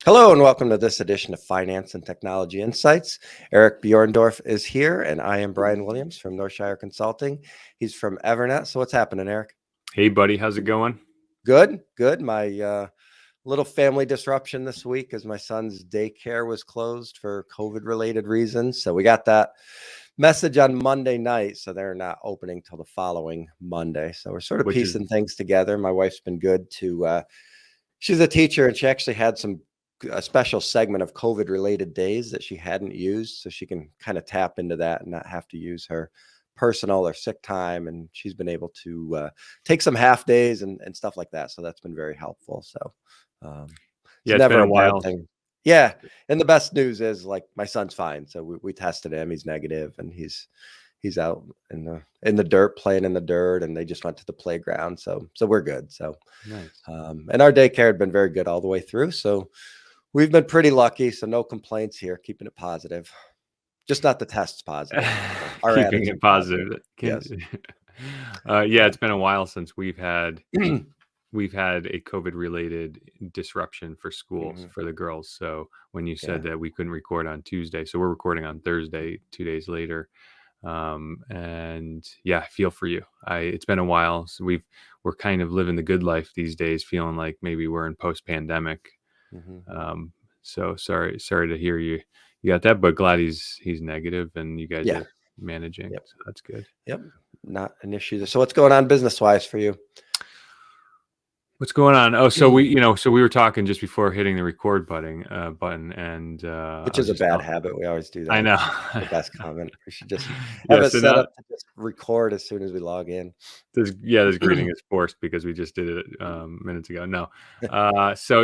Hello and welcome to this edition of Finance and Technology Insights. Eric Buhrendorf is here and I am Brian Williams from Northshire Consulting. He's from EVERNET. So what's happening, Eric? Hey, buddy. How's it going? Good. My little family disruption this week as my son's daycare was closed for COVID-related reasons. So we got that message on Monday night. So they're not opening till the following Monday. So we're sort of piecing things together. My wife's been good to, she's a teacher and she actually had a special segment of COVID related days that she hadn't used. So she can kind of tap into that and not have to use her personal or sick time. And she's been able to take some half days and stuff like that. So that's been very helpful. So yeah, it's been a while. Thing. Yeah. And the best news is like my son's fine. So we tested him. He's negative and he's out in the dirt, playing in the dirt, and they just went to the playground. So we're good. So nice. And our daycare had been very good all the way through. So we've been pretty lucky. So no complaints here, keeping it positive. Just not the tests positive. Keeping it positive. Yes. Yeah, it's been a while since we've had a COVID related disruption for schools for the girls. So when you said that we couldn't record on Tuesday, so we're recording on Thursday, 2 days later. And yeah, I feel for you. It's been a while. So we're kind of living the good life these days, feeling like maybe we're in post-pandemic. So sorry to hear you got that, but glad he's negative and you guys are managing. Yep. So that's good. Yep. Not an issue. So what's going on business wise for you? What's going on? Oh, so we were talking just before hitting the record button, and which is a bad habit. We always do that. I know. The best comment. We should just have it set up to just record as soon as we log in. This greeting is forced because we just did it minutes ago. No, so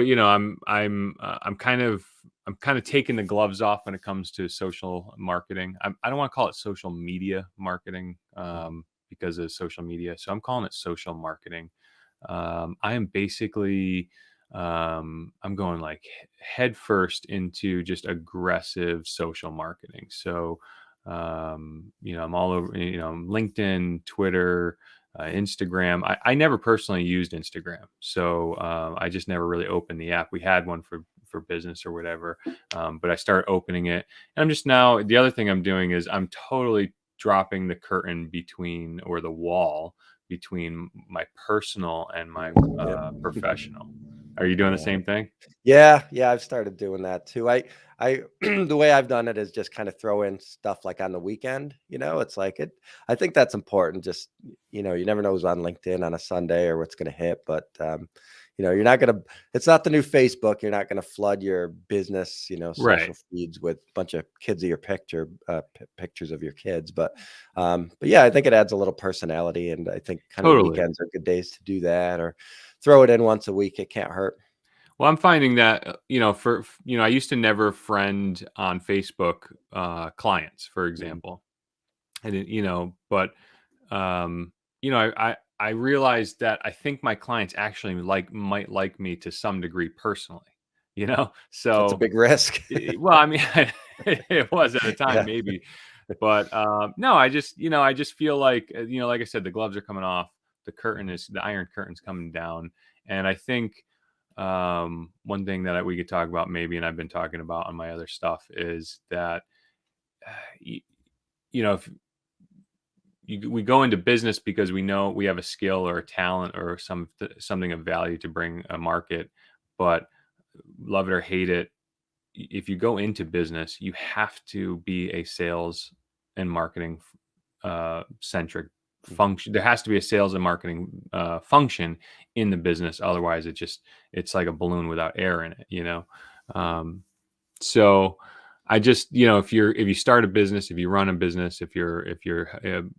I'm kind of taking the gloves off when it comes to social marketing. I don't want to call it social media marketing because of social media, so I'm calling it social marketing. I am basically, I'm going like head first into just aggressive social marketing. So, I'm all over, LinkedIn, Twitter, Instagram. I never personally used Instagram. So, I just never really opened the app. We had one for business or whatever. But I started opening it and I'm just now, the other thing I'm doing is I'm totally dropping the curtain the wall between my personal and my professional. Are you doing the same thing? Yeah, I've started doing that too. I the way I've done it is just kind of throw in stuff like on the weekend. It's like I think that's important. Just you never know who's on LinkedIn on a Sunday or what's going to hit, but you're not going to, it's not the new Facebook. You're not going to flood your business, social feeds with a bunch of kids of your pictures of your kids. But yeah, I think it adds a little personality. And I think kind of weekends are good days to do that or throw it in once a week. It can't hurt. Well, I'm finding that, I used to never friend on Facebook clients, for example. And, but, I realized that I think my clients actually might like me to some degree personally, so it's a big risk. Well, I mean, it was at the time, maybe, but no, I just feel like, like I said, the gloves are coming off, the iron curtain's coming down. And I think one thing that we could talk about maybe, and I've been talking about on my other stuff is that, if we go into business because we know we have a skill or a talent or something of value to bring a market, but love it or hate it, if you go into business, you have to be a sales and marketing centric function. There has to be a sales and marketing function in the business. Otherwise it's like a balloon without air in it, so I just, if you start a business, if you run a business, if you're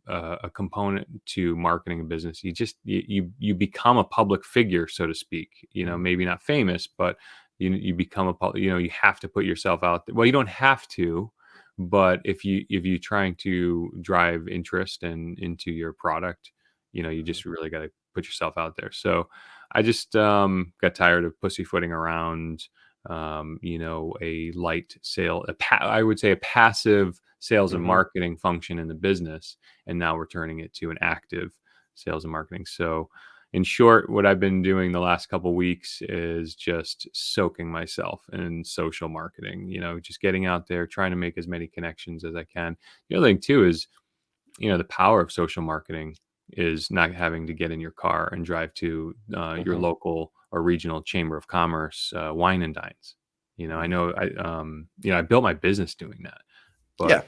a component to marketing a business, you become a public figure, so to speak. Maybe not famous, but you become you have to put yourself out there. Well, you don't have to, but if you're trying to drive interest into your product, you just really got to put yourself out there. So I just got tired of pussyfooting around. A light sale, I would say a passive sales and Hmm. marketing function in the business, and now we're turning it to an active sales and marketing. So in short, what I've been doing the last couple weeks is just soaking myself in social marketing, just getting out there, trying to make as many connections as I can. The other thing too is, the power of social marketing is not having to get in your car and drive to your Hmm. local or regional chamber of commerce wine and dines. I Hmm. know I built my business doing that, Yeah. but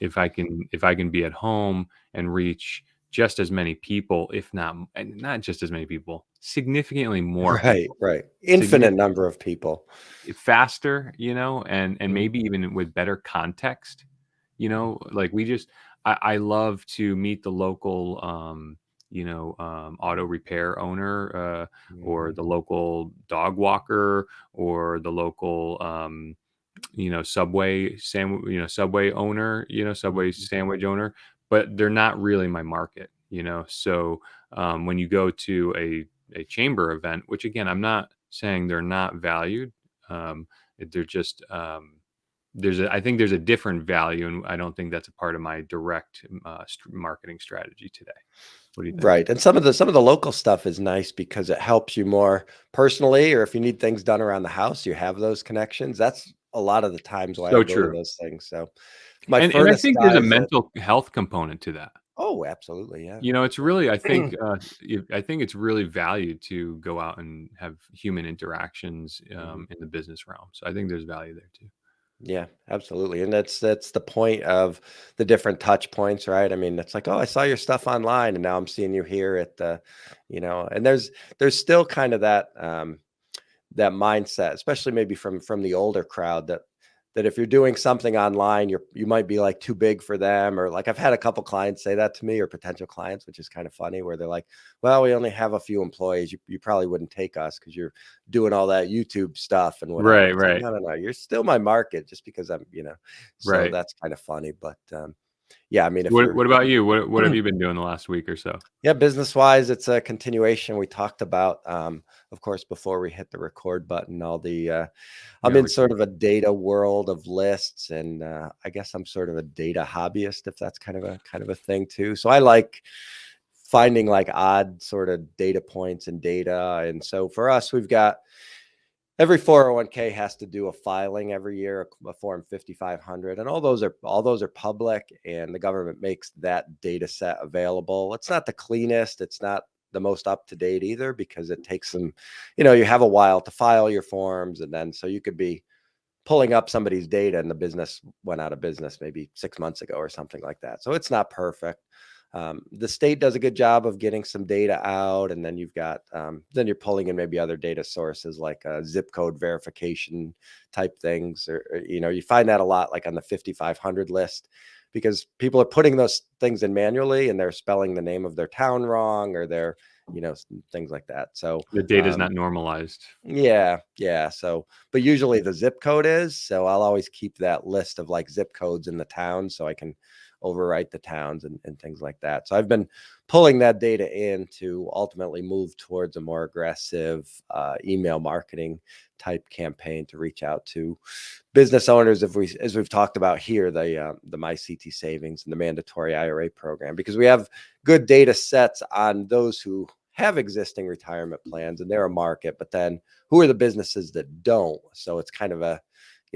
if I can be at home and reach just as many people, if not, and not just as many people, significantly more Right. people, Right. Infinite significantly number of people. faster, and Mhm. maybe even with better context, like I love to meet the local, auto repair owner, or Mhm. the local dog walker, or the local, Subway owner, Subway Mhm. sandwich owner, but they're not really my market, So when you go to a chamber event, which again, I'm not saying they're not valued, um, they're just I think there's a different value, and I don't think that's a part of my direct marketing strategy today. What do you think? Right. And some of the local stuff is nice because it helps you more personally, or if you need things done around the house, you have those connections. That's a lot of the times why I So go to true. those things. So my And I furnace think there's a guys that mental health component to that. oh, absolutely. Yeah. It's really, Yeah. I think it's really valued to go out and have human interactions Mhm. in the business realm. So I think there's value there too. Yeah, absolutely. And that's the point of the different touch points, right? I mean, it's like, oh, I saw your stuff online and now I'm seeing you here at the, and there's still kind of that mindset, especially maybe from the older crowd that if you're doing something online, you might be like too big for them, or like I've had a couple clients say that to me, or potential clients, which is kind of funny, where they're like, "Well, we only have a few employees. You probably wouldn't take us because you're doing all that YouTube stuff and whatever." Right, It's like, right, no, no, no, you're still my market just because I'm. So right. that's kind of funny, but yeah, I mean, So if you're what about you? What have you been doing the last week or so? yeah, business wise, it's a continuation. We talked about, of course, before we hit the record button, all the, I'm Yeah, in which sort of a data world of lists, and I guess I'm sort of a data hobbyist, if that's kind of a thing too. So I like finding like odd sort of data points and data. And so for us, we've got every 401k has to do a filing every year, a form 5500, and all those are public, and the government makes that data set available. It's not the cleanest, it's not the most up to date either, because it takes some, you have a while to file your forms, and then so you could be pulling up somebody's data and the business went out of business maybe 6 months ago or something like that. So it's not perfect. The state does a good job of getting some data out, and then then you're pulling in maybe other data sources like zip code verification type things, or you find that a lot like on the 5500 list, because people are putting those things in manually and they're spelling the name of their town wrong, or they're things like that. So the data is not normalized. yeah, yeah. So, but usually the zip code is. So I'll always keep that list of like zip codes in the town so I can overwrite the towns and things like that. So I've been pulling that data in to ultimately move towards a more aggressive email marketing type campaign to reach out to business owners, as we've talked about here, the My CT Savings and the mandatory IRA program, because we have good data sets on those who have existing retirement plans and they're a market, but then who are the businesses that don't? So it's kind of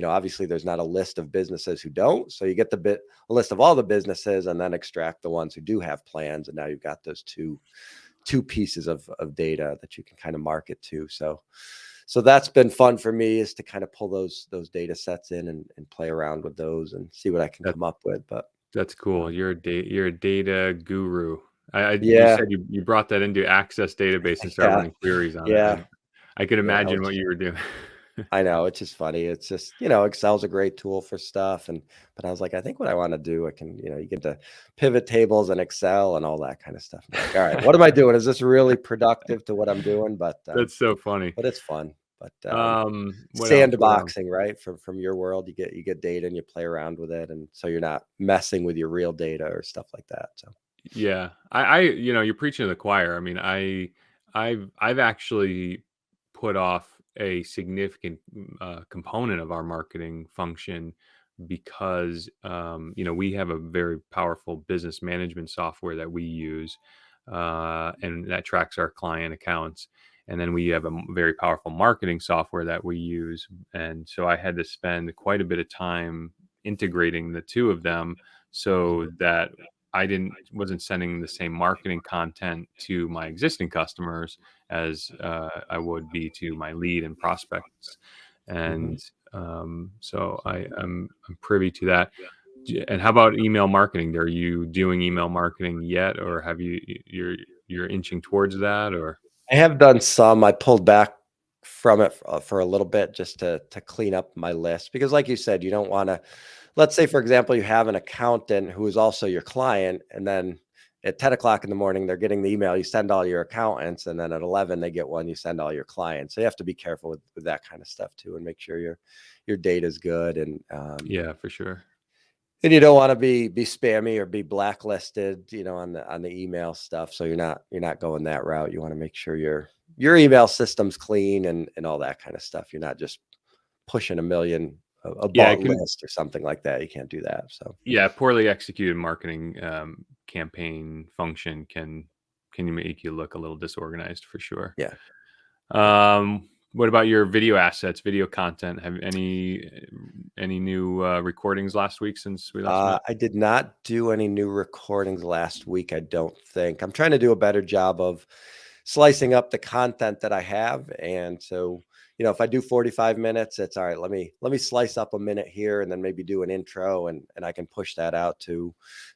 obviously there's not a list of businesses who don't. So you get a list of all the businesses and then extract the ones who do have plans. And now you've got those two pieces of data that you can kind of market to. So that's been fun for me, is to kind of pull those data sets in and play around with those and see what I can That come up with. But that's cool. um, You're a data guru. You yeah, said you brought that into Access database and started yeah, running queries on it. yeah, I could yeah. imagine what you were doing. I know, it's just funny. It's just, Excel's a great tool for stuff. But I was like, I think what I want to do, I can, you get to pivot tables and Excel and all that kind of stuff. I'm like, all right, what am I doing? Is this really productive to what I'm doing? That's so funny. But it's fun. But What else? What else? sandboxing, right? From your world, you get data and you play around with it. And so you're not messing with your real data or stuff like that. So Yeah, you're preaching to the choir. I mean, I've actually put off a significant component of our marketing function because we have a very powerful business management software that we use, and that tracks our client accounts. And then we have a very powerful marketing software that we use. And so I had to spend quite a bit of time integrating the two of them so that I wasn't sending the same marketing content to my existing customers as I would be to my lead and prospects. And so I'm privy to that. And how about email marketing? Are you doing email marketing yet, or have you're inching towards that, or? I have done some. I pulled back from it for a little bit just to clean up my list because, like you said, you don't want to. Let's say, for example, you have an accountant who is also your client, and then at 10 o'clock in the morning they're getting the email. You send all your accountants, and then at 11 they get one. You send all your clients. So you have to be careful with that kind of stuff too, and make sure your data is good. And Yeah, for sure. and you don't want to be spammy or be blacklisted, on the email stuff. So you're not going that route. You want to make sure your email system's clean and all that kind of stuff. You're not just pushing a Yeah, bought list or something like that. You can't do that. So poorly executed marketing campaign function can make you look a little disorganized for sure. yeah. What about your video assets, video content? Have any new recordings last week since we last met? I did not do any new recordings last week. I don't think. I'm trying to do a better job of slicing up the content that I have. And so, if I do 45 minutes, it's all right. Let me slice up a minute here and then maybe do an intro and I can push that out to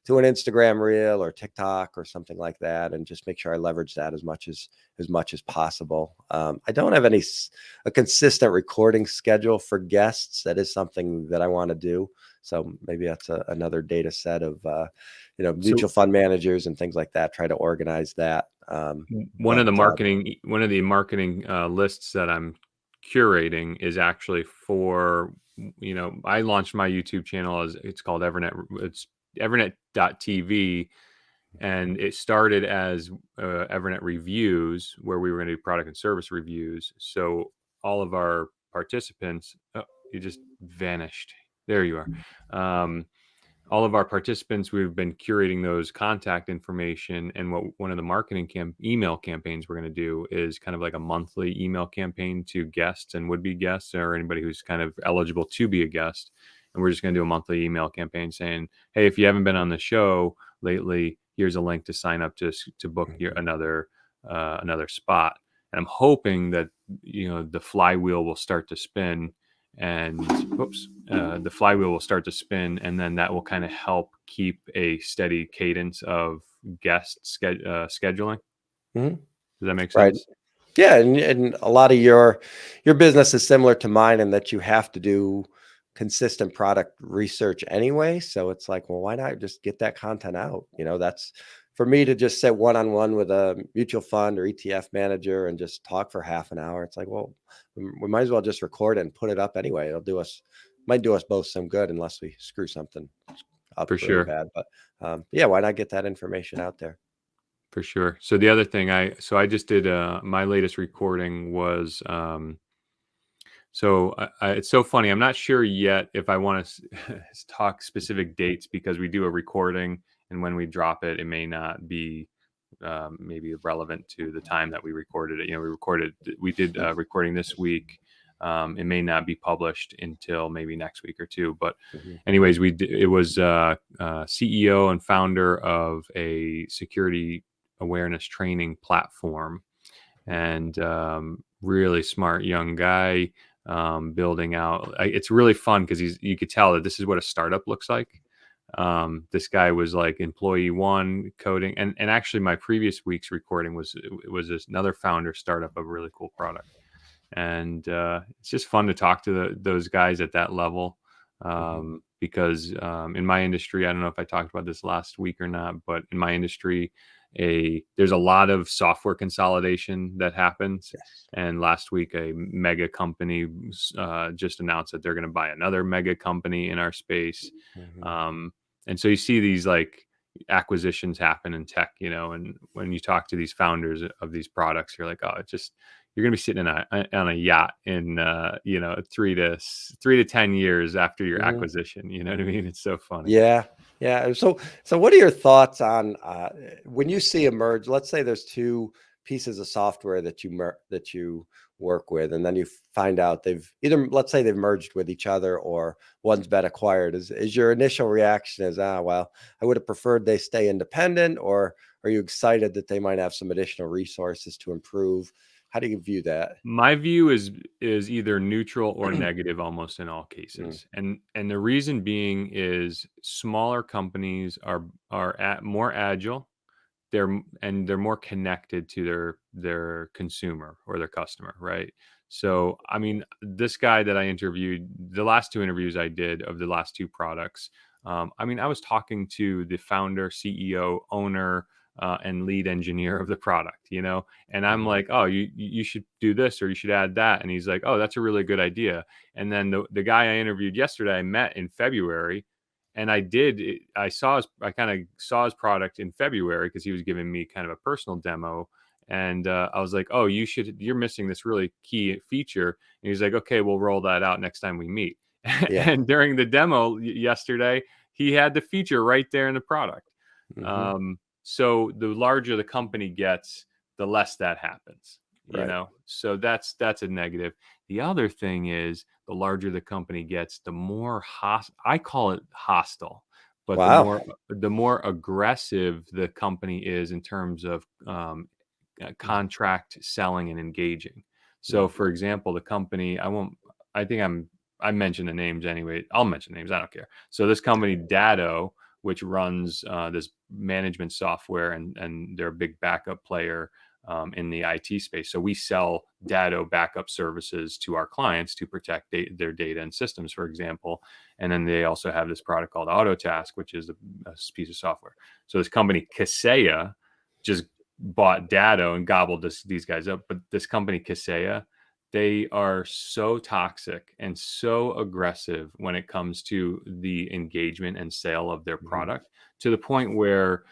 an Instagram reel or TikTok or something like that. And just make sure I leverage that as much as possible. I don't have a consistent recording schedule for guests. That is something that I want to do. So maybe that's another data set of, mutual fund managers and things like that. Try to organize that. One of the marketing lists that I'm curating is actually for, I launched my YouTube channel it's called EVERNET. It's EVERNET.tv. And it started as EVERNET reviews, where we were going to do product and service reviews. So all of our participants, you just vanished. There you are. All of our participants, we've been curating those contact information. And one of the marketing email campaigns we're going to do is kind of like a monthly email campaign to guests and would-be guests, or anybody who's kind of eligible to be a guest. And we're just going to do a monthly email campaign saying, hey, if you haven't been on the show lately, here's a link to sign up to book another spot. And I'm hoping that, the flywheel will start to spin. And the flywheel will start to spin, and then that will kind of help keep a steady cadence of guest scheduling. Mhm. Does that make Right. sense? Yeah, and a lot of your business is similar to mine in that you have to do consistent product research anyway. So it's like, well, why not just get that content out? That's for me to just sit one-on-one with a mutual fund or ETF manager and just talk for half an hour. It's like, well, we might as well just record it and put it up anyway. Might do us both some good unless we screw something up For really sure. bad. But yeah, why not get that information out there? For sure. So the other thing I just did my latest recording was it's so funny. I'm not sure yet if I want to talk specific dates, because we do a recording, and when we drop it, it may not be maybe relevant to the time that we recorded it. We did a recording this week. It may not be published until maybe next week or two. But anyways, it was CEO and founder of a security awareness training platform, and really smart young guy, building out. It's really fun because you could tell that this is what a startup looks like. This guy was like employee one coding, and actually my previous week's recording was another founder startup of a really cool product. And it's just fun to talk to those guys at that level, because in my industry, I don't know if I talked about this last week or not, but in my industry, there's a lot of software consolidation that happens. Yes. And last week, a mega company just announced that they're going to buy another mega company in our space. And so you see these like acquisitions happen in tech, and when you talk to these founders of these products, you're like, oh, it just, you're going to be sitting on a yacht in, 3 to 10 years after your Mhm. acquisition. You know what I mean? It's so funny. Yeah. Yeah. So what are your thoughts on when you see a merge? Let's say there's two pieces of software that you work with, and then you find out they've either, let's say they've merged with each other or one's been acquired. Is your initial reaction is, well, I would have preferred they stay independent, or are you excited that they might have some additional resources to improve? How do you view that? My view is either neutral or negative almost in all Mm, cases. And the reason being is smaller companies are more agile. They're more connected to their consumer or their customer, right? So I mean, this guy that I interviewed, the last two interviews I did of the last two products, I mean, I was talking to the founder, CEO, owner, and lead engineer of the product, and I'm mhm. like, oh, you should do this or you should add that, and he's like, oh, that's a really good idea. And then the guy I interviewed yesterday, I met in February, and I kind of saw his product in February because he was giving me kind of a personal demo. And I was like, oh, you're missing this really key feature. And he's like, okay, we'll roll that out next time we meet. Yeah. And during the demo yesterday, he had the feature right there in the product. Hmm. So the larger the company gets, the less that happens, Right. so that's a negative. The other thing is, the larger the company gets, the more I call it hostile, but Wow. the more aggressive the company is in terms of contract selling and engaging. So, Mm, for example, the company, I won't, I think I mentioned the names anyway. I'll mention names. I don't care. So this company, Datto, which runs this management software, and they're a big backup player in the IT space. So we sell Datto backup services to our clients to protect their data and systems, for example. And then they also have this product called Autotask, which is a piece of software. So this company, Kaseya, just bought Datto and gobbled these guys up. But this company, Kaseya, they are so toxic and so aggressive when it comes to the engagement and sale of their mhm, product, to the point where,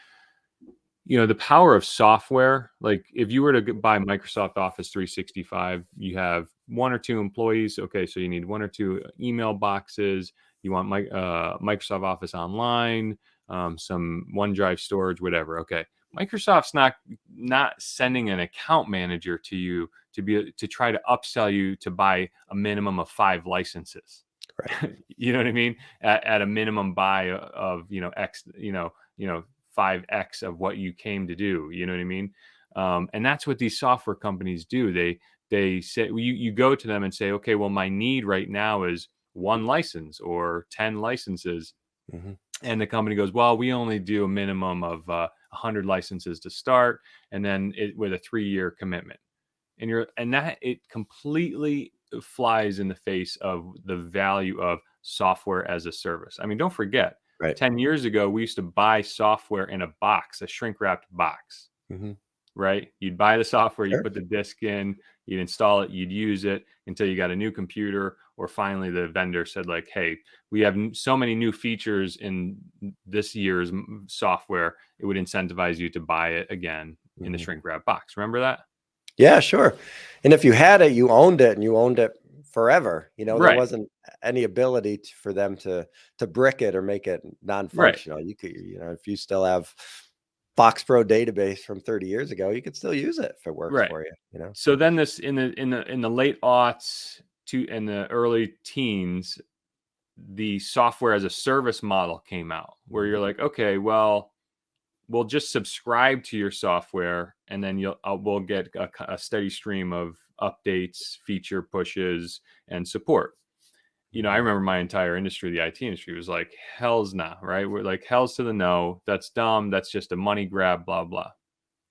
the power of software, like if you were to buy Microsoft Office 365, you have one or two employees. Okay, so you need one or two email boxes. You want Microsoft Office Online, some OneDrive storage, whatever. Okay, Microsoft's not sending an account manager to you to try to upsell you to buy a minimum of 5 licenses. right. You know what I mean? At a minimum buy of X, 5x of what you came to do. You know what I mean? And that's what these software companies do. They say, you go to them and say, okay, well, my need right now is 1 license or 10 licenses. Mhm, And the company goes, well, we only do a minimum of 100 licenses to start, and then with a 3-year commitment. And that it completely flies in the face of the value of software as a service. I mean, don't forget, right. 10 years ago, we used to buy software in a box, a shrink wrapped box, Mhm, right? You'd buy the software, you sure. put the disk in, you'd install it, you'd use it until you got a new computer, or finally the vendor said, like, hey, we have so many new features in this year's software, it would incentivize you to buy it again in the Mhm. shrink wrap box. Remember that? Yeah, sure. And if you had it, you owned it, and you owned it forever. There Right, wasn't any ability for them to brick it or make it right. non-functional. You could, if you still have Fox Pro database from 30 years ago, you could still use it if it works Right. for you. So then this in the late aughts to in the early teens, the software as a service model came out where Mhm, you're like, okay, well, we'll just subscribe to your software, and then we'll get a steady stream of updates, feature pushes, and support. I mhm, remember my entire industry, the IT industry, was like, hell's nah, right? We're like, hell's to the no. That's dumb. That's just a money grab, blah, blah.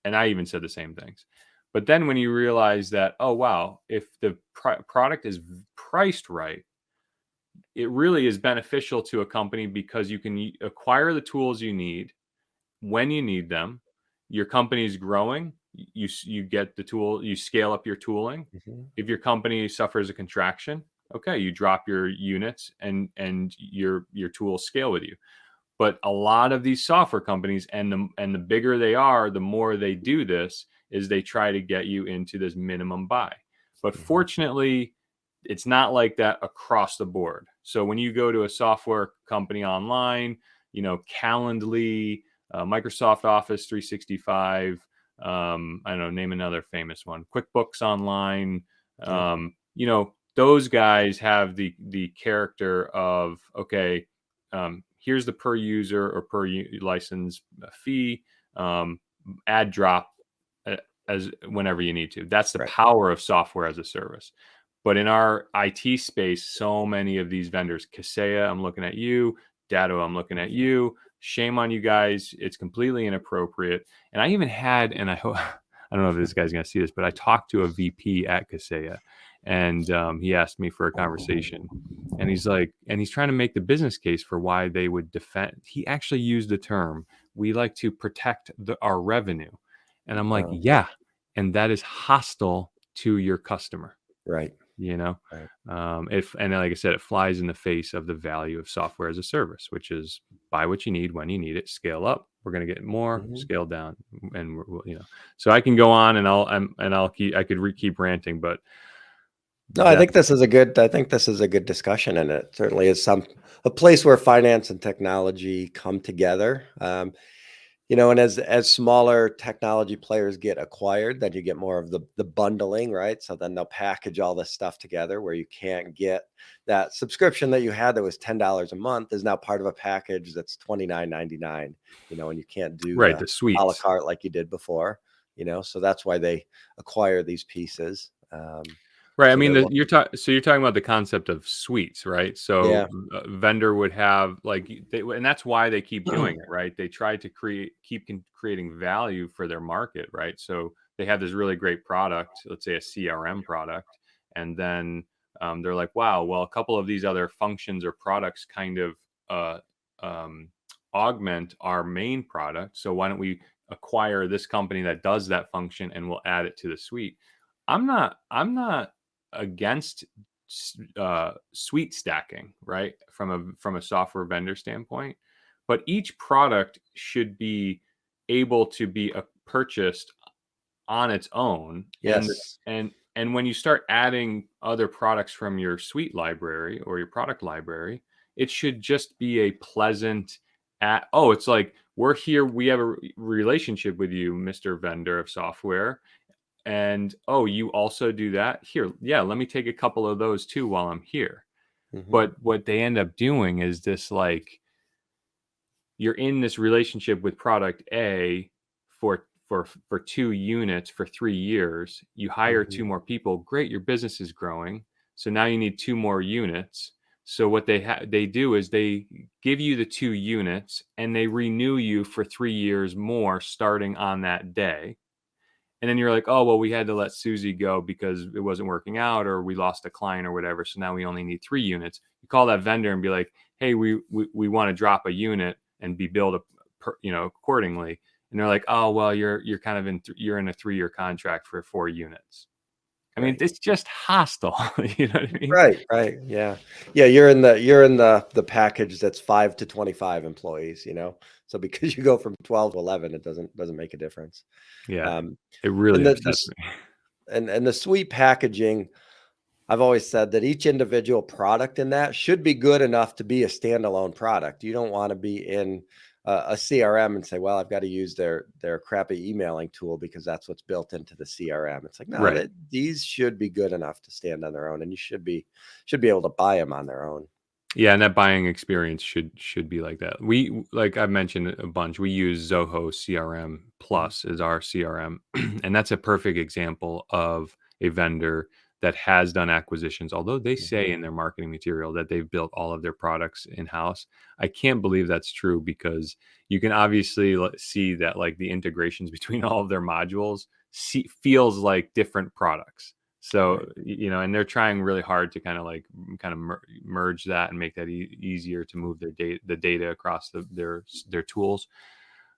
And I even said the same things. But then when you realize that, oh, wow, if the product is priced right, it really is beneficial to a company because you can acquire the tools you need when you need them. Your company is growing, you get the tool, you scale up your tooling. mhm, If your company suffers a contraction, okay, you drop your units, and your tools scale with you. But a lot of these software companies, and the bigger they are, the more they do this, is they try to get you into this minimum buy. But fortunately, it's not like that across the board. So when you go to a software company online, Calendly, Microsoft Office 365, I don't know, name another famous one, QuickBooks Online, those guys have the character of, okay, here's the per user or per license fee, add drop as whenever you need to. That's the power of software as a service. But in our IT space, so many of these vendors, Kaseya, I'm looking at you, Datto, I'm looking at you. Shame on you guys. It's completely inappropriate. And I even had, and I hope, I don't know if this guy's going to see this, but I talked to a VP at Kaseya, and he asked me for a conversation, and he's like, and he's trying to make the business case for why they would defend. He actually used the term, we like to protect our revenue. And I'm like, yeah. And that is hostile to your customer. Right. And like I said, it flies in the face of the value of software as a service, which is buy what you need when you need it, scale up. We're going to get more, scale down, and So I can go on, and I could keep ranting, but no, I think this is a good discussion, and it certainly is a place where finance and technology come together. And as smaller technology players get acquired, then you get more of the bundling, right? So then they'll package all this stuff together where you can't get that subscription that you had that was $10 a month is now part of a package that's $29.99, and you can't do the suites a la carte like you did before, so that's why they acquire these pieces. Right. I mean, you're talking about the concept of suites, right? So a vendor would have and that's why they keep doing it, right? They try to keep creating value for their market, right? So they have this really great product, let's say a CRM product, and then they're like, wow, well, a couple of these other functions or products kind of augment our main product. So why don't we acquire this company that does that function, and we'll add it to the suite? I'm not against suite stacking, right, from a software vendor standpoint, but each product should be able to be purchased on its own. Yes. And when you start adding other products from your suite library or your product library, it should just be a pleasant it's like, we're here, we have a relationship with you, Mr. Vendor of software. And you also do that here. Yeah, let me take a couple of those too while I'm here. But what they end up doing is this, like, you're in this relationship with product A for 2 units for 3 years. You hire 2 more people. Great, your business is growing. So now you need 2 more units. So what they do is they give you the 2 units, and they renew you for 3 years more starting on that day. And then you're like, oh, well, we had to let Susie go because it wasn't working out, or we lost a client or whatever. So now we only need 3 units. You call that vendor and be like, hey, we want to drop a unit and be billed accordingly. And they're like, oh, well, you're kind of you're in a 3-year contract for 4 units. I mean, it's just hostile. You know what I mean? Right. Yeah. You're in the package that's 5 to 25 employees. So because you go from 12 to 11, it doesn't make a difference. Yeah, it really upsets me. And the suite packaging, I've always said that each individual product in that should be good enough to be a standalone product. You don't want to be in a CRM and say, well, I've got to use their crappy emailing tool because that's what's built into the CRM. It's like, no, these should be good enough to stand on their own, and you should be able to buy them on their own. Yeah, and that buying experience should be like that. We, like I've mentioned a bunch, we use Zoho CRM Plus as our CRM, and that's a perfect example of a vendor that has done acquisitions. Although they say in their marketing material that they've built all of their products in-house, I can't believe that's true, because you can obviously see that, like, the integrations between all of their modules feels like different products. So, and they're trying really hard to kind of merge that and make that easier to move the data across their tools.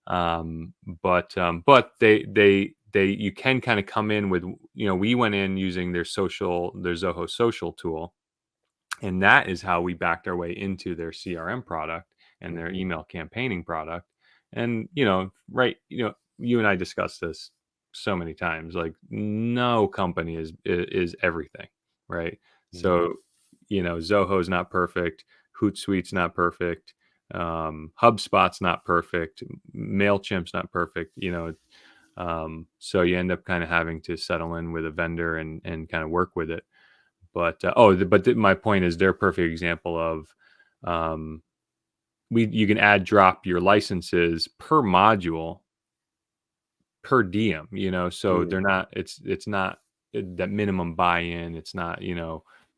But you can kind of come in with, we went in using their Zoho social tool, and that is how we backed our way into their CRM product and their email campaigning product. And, you and I discussed this so many times. Like, no company is everything, right? So, Zoho's not perfect, Hootsuite's not perfect, HubSpot's not perfect, Mailchimp's not perfect. So you end up kind of having to settle in with a vendor and kind of work with it. But my point is, they're a perfect example of, you can add drop your licenses per module per diem, so they're not, it's not that minimum buy-in, it's not,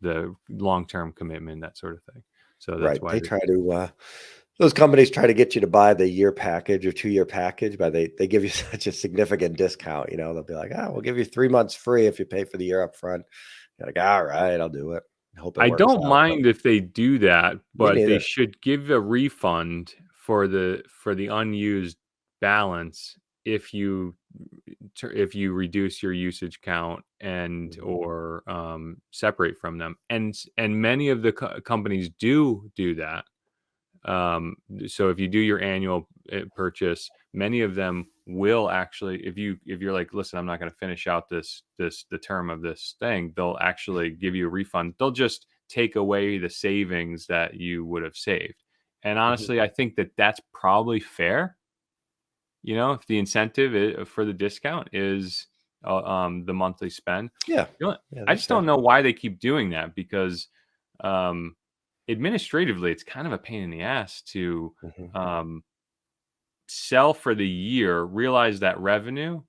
the long-term commitment, that sort of thing. So that's Right. why They try to those companies try to get you to buy the year package or 2-year package, but they give you such a significant discount. They'll be like, we'll give you 3 months free if you pay for the year up front. You're like, all right, I'll do it. I hope it I works don't out. But mind if they do that, me but they neither. should give a refund for the unused balance if you reduce your usage count and Mhm. or separate from them. And many of the companies do that. So if you do your annual purchase, many of them will actually, if you're like, listen, I'm not going to finish out the term of this thing, they'll actually give you a refund. They'll just take away the savings that you would have saved. And Mhm. honestly, I think that that's probably fair. If the incentive for the discount is the monthly spend. Yeah. You know what? Yeah, I that's just don't fair. know why they keep doing that, because um, administratively, it's kind of a pain in the ass to Mhm. um, sell for the year, realize that revenue,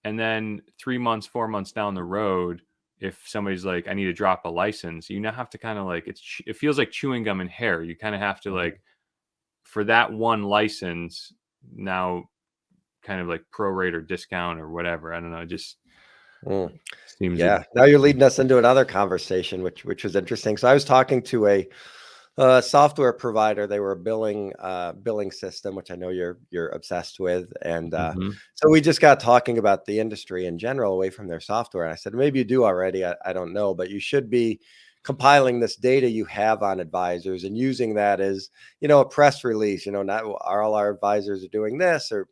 and then 3 months, 4 months down the road, if somebody's like, I need to drop a license, you now have to kind of like, it feels like chewing gum and hair. You kind of have to, Mhm. like, for that one license, now kind of like prorate or discount or whatever. I don't know. It just Mm. seems Yeah. Now you're leading us into another conversation, which was interesting. So I was talking to a software provider. They were a billing system, which I know you're obsessed with. And Mhm. so we just got talking about the industry in general away from their software. And I said, maybe you do already. I don't know, but you should be compiling this data you have on advisors and using that as, a press release. Not all our advisors are doing this, or,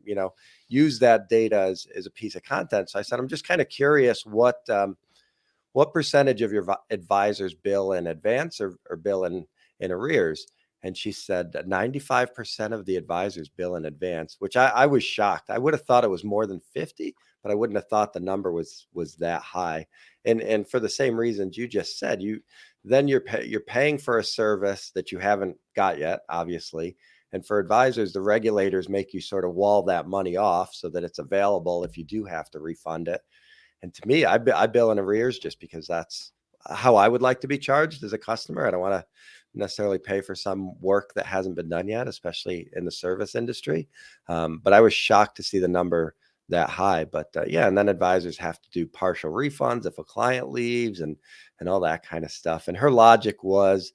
use that data as a piece of content. So I said, I'm just kind of curious what percentage of your advisors bill in advance or bill in arrears? And she said that 95% of the advisors bill in advance, which I was shocked. I would have thought it was more than 50, but I wouldn't have thought the number was that high. And for the same reasons you just said, you're paying for a service that you haven't got yet, obviously. And for advisors, the regulators make you sort of wall that money off so that it's available if you do have to refund it. And to me, I bill in arrears just because that's how I would like to be charged as a customer. I don't want to necessarily pay for some work that hasn't been done yet, especially in the service industry. But I was shocked to see the number that high. But yeah, and then advisors have to do partial refunds if a client leaves and all that kind of stuff. And her logic was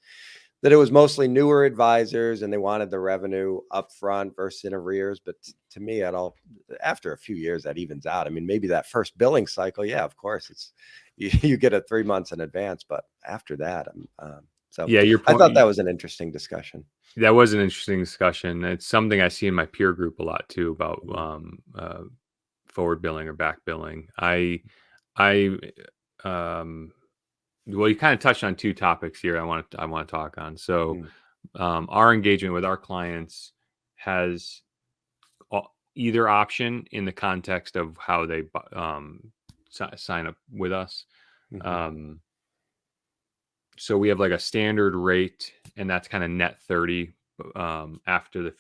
that it was mostly newer advisors and they wanted the revenue up front versus in arrears. But to me, after a few years, that evens out. I mean, maybe that first billing cycle, yeah, of course, it's you get it 3 months in advance, but after that, so Yeah, your I thought point. that was an interesting discussion. That was an interesting discussion. It's something I see in my peer group a lot too, about Mhm. forward billing or back billing. I um, well, you kind of touched on two topics here. I want to talk on. So, Mm. our engagement with our clients has either option in the context of how they sign up with us. Mhm. Um, so we have like a standard rate, and that's kind of net 30 after the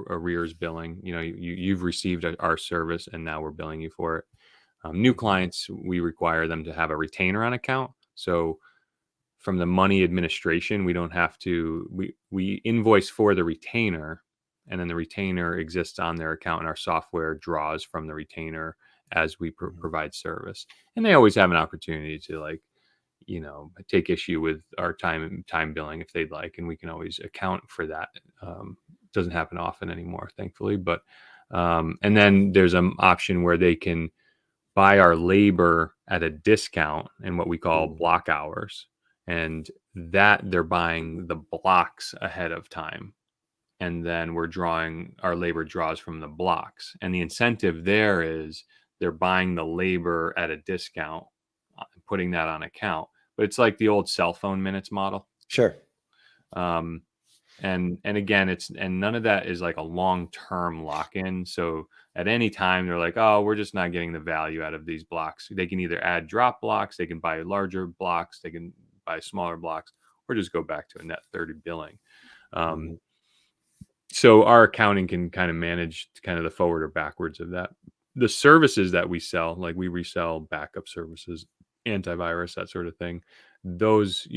arrears billing. You've received our service, and now we're billing you for it. New Mhm. clients, we require them to have a retainer on account. So from the money administration, we don't have to, we invoice for the retainer, and then the retainer exists on their account, and our software draws from the retainer as we Mhm. provide service. And they always have an opportunity to, like, take issue with our time billing if they'd like, and we can always account for that. Doesn't happen often anymore, thankfully. But and then there's an option where they can buy our labor at a discount in what we call Mhm. block hours, and that they're buying the blocks ahead of time, and then our labor draws from the blocks. And the incentive there is they're buying the labor at a discount, putting that on account. But it's like the old cell phone minutes model. Sure. And again, and none of that is like a long-term lock-in. So at any time they're like, oh, we're just not getting the value out of these blocks. They can either add drop blocks, they can buy larger blocks, they can buy smaller blocks, or just go back to a net 30 billing. So our accounting can kind of manage kind of the forward or backwards of that. The services that we sell, like we resell backup services, antivirus, that sort of thing. Those,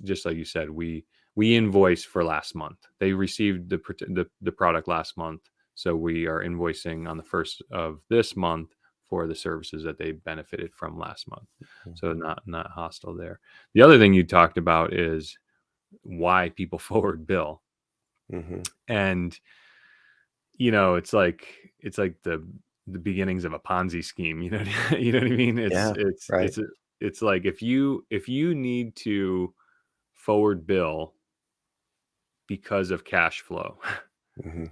just like you said, we invoice for last month. They received the product last month, so we are invoicing on the first of this month for the services that they benefited from last month. So not hostile there. The other thing you talked about is why people forward bill. And it's like the beginnings of a Ponzi scheme. You know what I mean? It's like if you need to forward bill because of cash flow,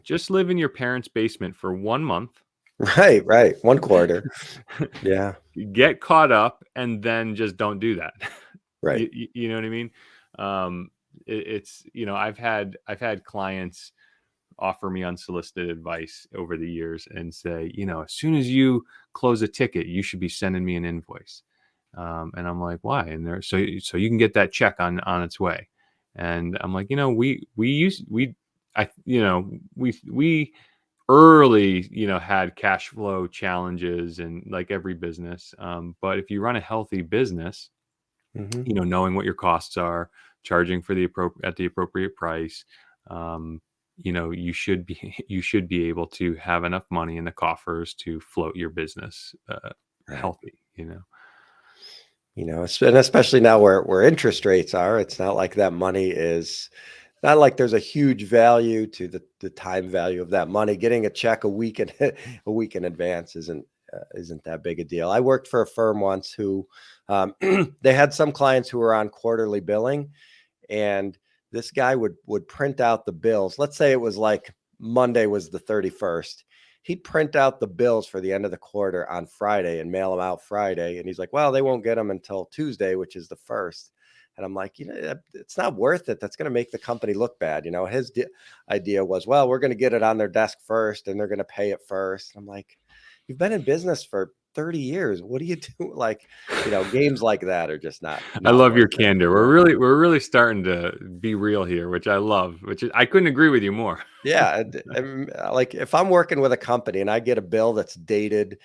just live in your parents' basement for 1 month. Right. 1 quarter. Yeah. Get caught up and then just don't do that. Right. You know what I mean? I've had clients offer me unsolicited advice over the years and say, as soon as you close a ticket, you should be sending me an invoice. And I'm like, why? And they're so you can get that check on its way. And I'm like, we early, had cash flow challenges, and like every business. But if you run a healthy business, knowing what your costs are, charging for at the appropriate price, you should be able to have enough money in the coffers to float your business healthy. And especially now where interest rates are, it's not like that money is not like there's a huge value to the time value of that money. Getting a check a week in advance isn't that big a deal. I worked for a firm once who they had some clients who were on quarterly billing, and this guy would print out the bills. Let's say it was like Monday was the 31st. He'd print out the bills for the end of the quarter on Friday and mail them out Friday. And he's like, well, they won't get them until Tuesday, which is the 1st. And I'm like, it's not worth it. That's going to make the company look bad. His idea was, well, we're going to get it on their desk first and they're going to pay it first. I'm like, you've been in business for 30 years. What do you do? Like, games like that are just not I love your worth it. candor. We're really starting to be real here, which I love, I couldn't agree with you more. Yeah. Like if I'm working with a company and I get a bill that's dated,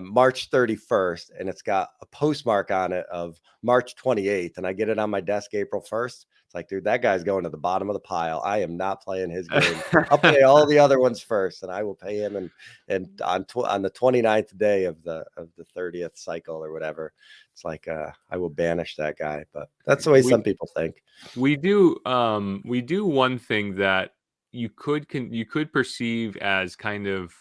March 31st, and it's got a postmark on it of March 28th, and I get it on my desk April 1st. It's like, dude, that guy's going to the bottom of the pile. I am not playing his game. I'll pay all the other ones first, and I will pay him. And on the 29th day of the 30th cycle or whatever, it's like, I will banish that guy. But that's the way some people think. We do one thing that you could perceive as kind of,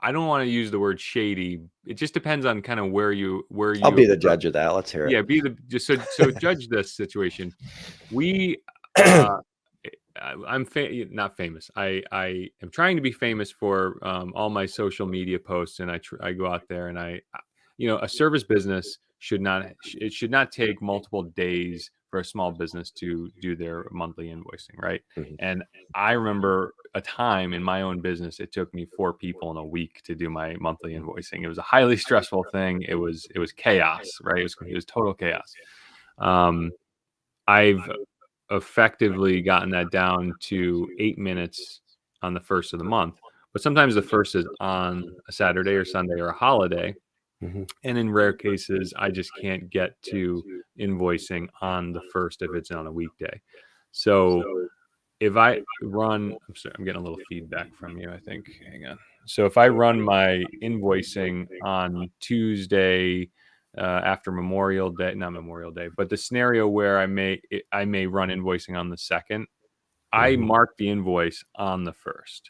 I don't want to use the word shady. It just depends on kind of where you. I'll be the judge of that. Let's hear it. Yeah, so judge this situation. We, I'm not famous. I am trying to be famous for all my social media posts, and I go out there and a service business should not take multiple days for a small business to do their monthly invoicing, right? And I remember a time in my own business, it took me 4 people in a week to do my monthly invoicing. It was a highly stressful thing. It was chaos, right? It was total chaos. I've effectively gotten that down to 8 minutes on the first of the month, but sometimes the first is on a Saturday or Sunday or a holiday. And in rare cases, I just can't get to invoicing on the first if it's on a weekday. So if I run, I'm sorry, I'm getting a little feedback from you, I think. Hang on. So if I run my invoicing on Tuesday after Memorial Day, not Memorial Day, but the scenario where I may run invoicing on the 2nd, I mark the invoice on the 1st.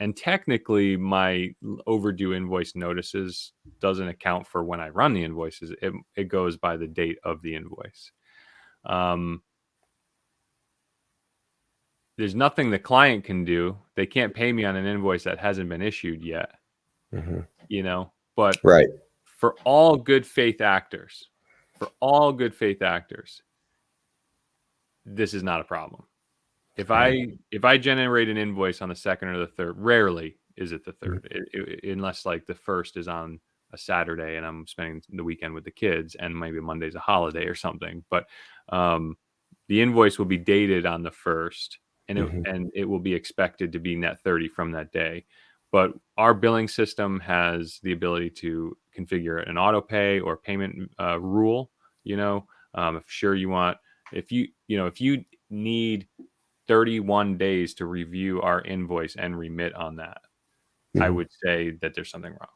And technically, my overdue invoice notices doesn't account for when I run the invoices. It goes by the date of the invoice. There's nothing the client can do. They can't pay me on an invoice that hasn't been issued yet. Mhm. you know, but Right. for all good faith actors, this is not a problem. If Right. I generate an invoice on the second or the third, rarely is it the Mhm. third, unless like the first is on a Saturday and I'm spending the weekend with the kids, and maybe Monday's a holiday or something. But the invoice will be dated on the first, and Mhm. it will be expected to be net 30 from that day. But our billing system has the ability to configure an auto pay or payment rule. If sure you want, if you need 31 days to review our invoice and remit on that, I Mhm. would say that there's something wrong.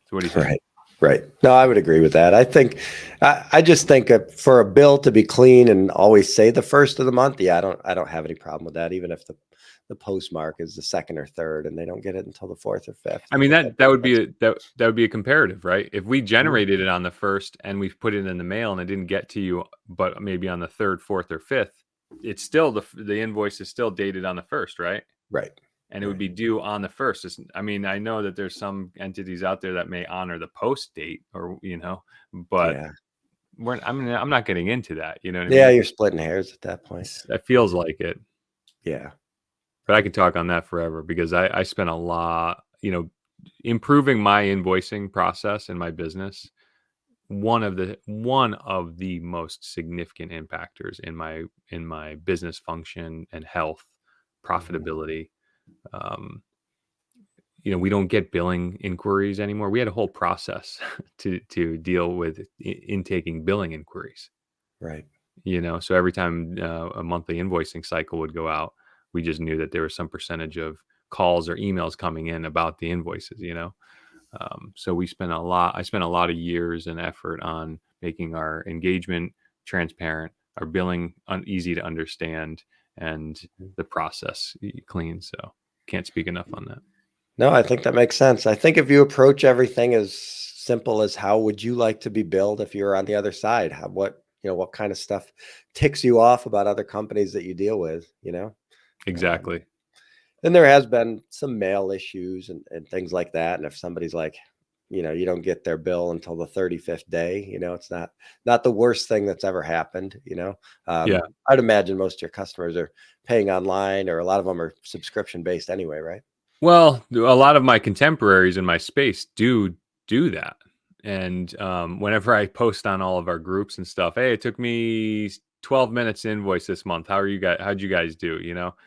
So what do you think? Right. Right. No, I would agree with that. I think, I just think for a bill to be clean and always say the first of the month, yeah, I don't have any problem with that. Even if the postmark is the second or third and they don't get it until the fourth or fifth. I I mean, think that that makes would sense. be that would be a comparative, right? If we Mhm. generated it on the first and we put it in the mail and it didn't get to you, but maybe on the third, fourth, or fifth, it's still the invoice is still dated on the first, right? Right. And it would Right. be due on the first. I mean, I know that there's some entities out there that may honor the post date, or but Yeah. I'm not getting into that. You know what I Yeah. mean? You're splitting hairs at that point. That feels like it. Yeah. But I can talk on that forever because I spent a lot, improving my invoicing process in my business. One of the most significant impactors in my business function and health, Mhm. profitability. Um, we don't get billing inquiries anymore. We had a whole process to deal with intaking billing inquiries. Right. So every time a monthly invoicing cycle would go out, we just knew that there was some percentage of calls or emails coming in about the invoices. So I spent a lot of years and effort on making our engagement transparent, our billing easy to understand, and Mhm. the process clean. So can't speak enough on that. No, I think that makes sense. I think if you approach everything as simple as how would you like to be billed if you're on the other side, what kind of stuff ticks you off about other companies that you deal with. Um, Exactly. and there has been some mail issues and things like that. And if somebody's like, you don't get their bill until the 35th day, it's not the worst thing that's ever happened. Yeah. I'd imagine most of your customers are paying online, or a lot of them are subscription based anyway, right? Well, a lot of my contemporaries in my space do that. And whenever I post on all of our groups and stuff, hey, it took me 12 minutes to invoice this month. How'd you guys do?